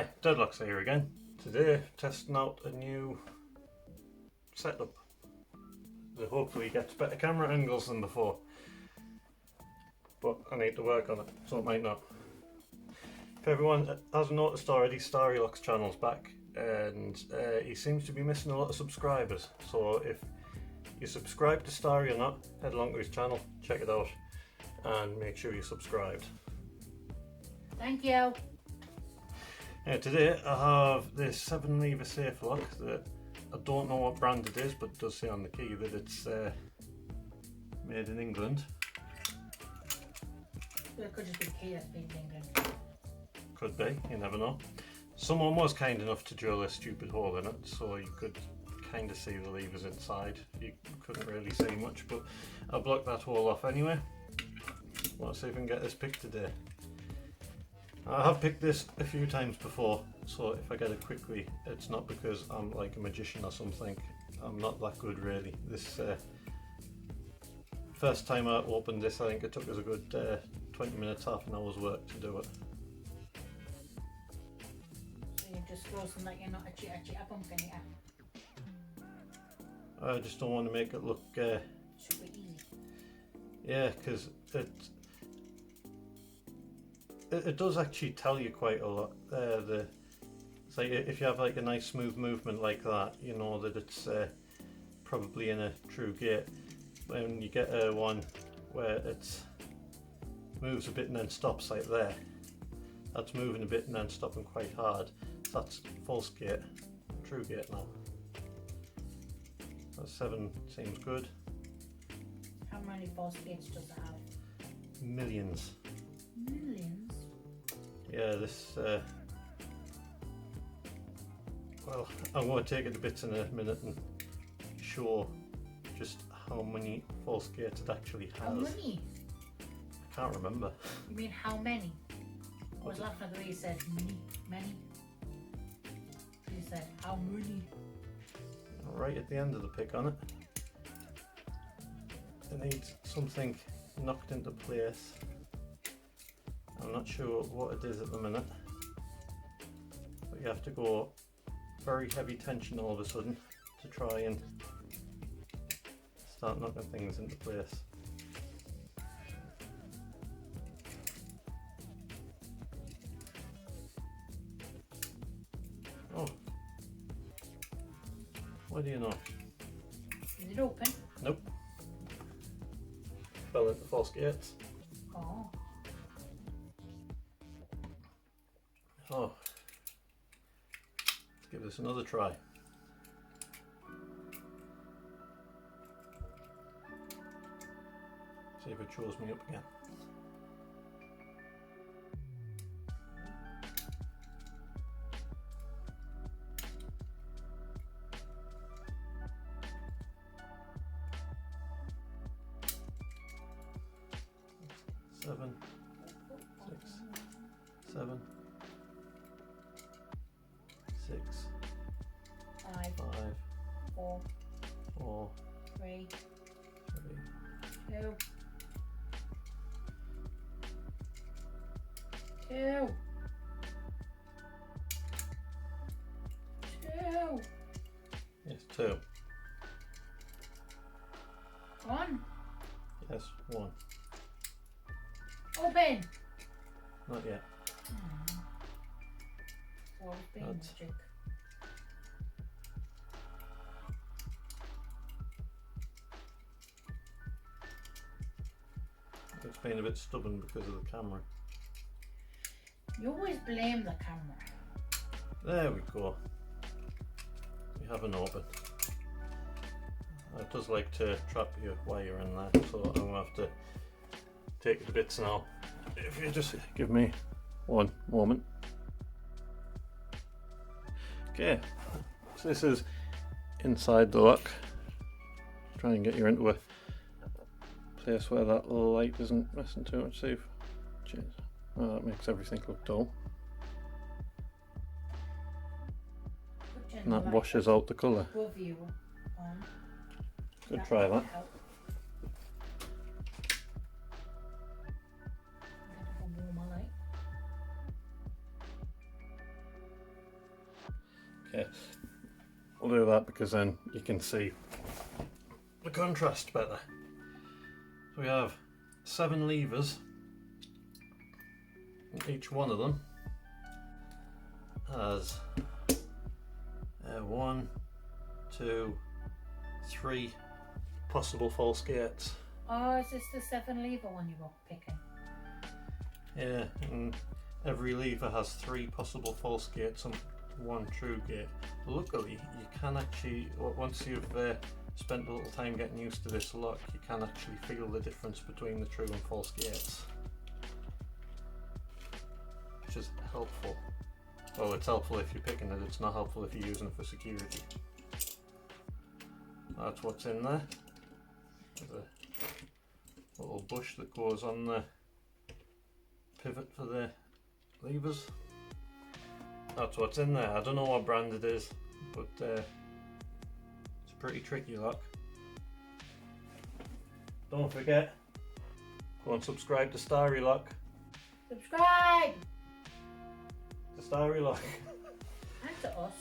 Hi, Deadlocks here again. Today, testing out a new setup that hopefully gets better camera angles than before. But I need to work on it, so it might not. If everyone hasn't noticed already, Deadlocks channel's back and he seems to be missing a lot of subscribers. So if you subscribe to Starry or not, head along to his channel, check it out and make sure you're subscribed. Thank you. Today I have this 7-lever safe lock that I don't know what brand it is, but it does say on the key that it's made in England. It could just be the key that's made in England. Could be, you never know. Someone was kind enough to drill a stupid hole in it, so you could kind of see the levers inside. You couldn't really see much, but I'll block that hole off anyway. Let's see if we can get this picked today. I have picked this a few times before, so if I get it quickly, it's not because I'm like a magician or something. I'm not that good really. This first time I opened this, I think it took us a good 20 minutes, half an hour's work to do it. So you just frozen like you're not a cheater pumpkin eater. I just don't want to make it look Super easy. yeah, because it does actually tell you quite a lot. It's like if you have like a nice smooth movement like that, you know that it's probably in a true gate. When you get one where it moves a bit and then stops like there, that's moving a bit and then stopping quite hard. That's false gate, true gate now. That 7 seems good. How many false gates does it have? Millions. Millions? Yeah, this well, I'm going to take it to bits in a minute and show just how many false gates it actually has. How many? I can't remember. You mean how many? I was laughing at the way you said many. You said how many? Right at the end of the pick on it. It needs something knocked into place. I'm not sure what it is at the minute, but you have to go very heavy tension all of a sudden to try and start knocking things into place. Oh, what do you know? Is it open? Nope. Fell into false gates. Oh. Oh, let's give this another try. See if it shows me up again. Seven, 6, 7, 6, 5, 5, 4, 4, 3, 3, 2. 2. 2. yes, 2, 1. yes, 1, Open. not yet. So it's being That's- magic. It's been a bit stubborn because of the camera. You always blame the camera. There we go. We have an open. It does like to trap your wire in there, so I'm going to have to take it to bits now. If you just give me one moment. Okay, so this is inside the lock. Try and get you into a place where that light isn't messing too much. See if oh, that makes everything look dull. And that washes out the colour. Above you. Could try that. Yeah, we'll do that because then you can see the contrast better. So we have 7 levers, and each one of them has 1, 2, 3 possible false gates. Oh, is this the 7 lever one you were picking? Yeah, and every lever has 3 possible false gates and 1 true gate. Luckily, you can actually, once you've spent a little time getting used to this lock, you can actually feel the difference between the true and false gates, which is helpful. Well, it's helpful if you're picking it, it's not helpful if you're using it for security. That's what's in there. There's a little bush that goes on the pivot for the levers. That's what's in there. I don't know what brand it is, but it's a pretty tricky lock. Don't forget, go and subscribe to Starry Lock. Subscribe! To Starry Lock. And to us.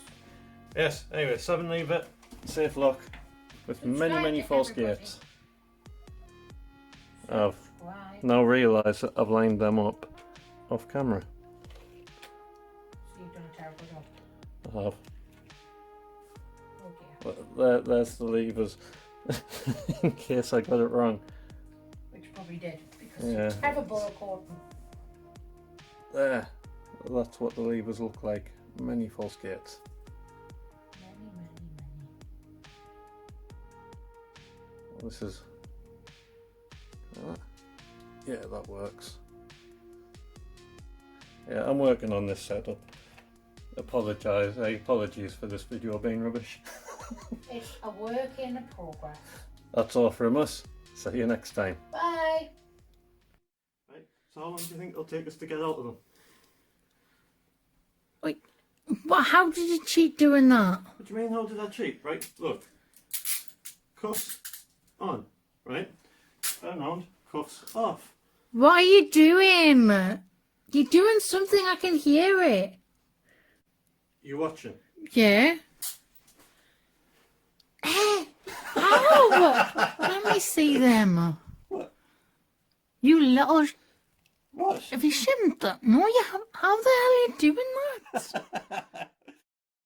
Yes, anyway, 7 lever, safe lock with Subscribe many to false everybody. gates. I've Subscribe. now realised that I've lined them up off camera. So you've done a terrible job. I have. Oh dear. There's the levers, in case I got it wrong. Which you probably did, because Yeah. you have a borough cord. There, that's what the levers look like. Many false gates. Many. This is... yeah, that works. Yeah, I'm working on this setup. Apologies for this video being rubbish. It's a work in progress. That's all from us. See you next time. Bye! Right, so how long do you think it'll take us to get out of them? Wait, what? How did you cheat doing that? What do you mean, how did I cheat? Right, look. Cuffs on, right? Turn round, cuffs off. What are you doing? You're doing something, I can hear it. You watching? Yeah. Hey, ow! Let me see them. What? You little... What? If you shouldn't... No, you have... How the hell are you doing that?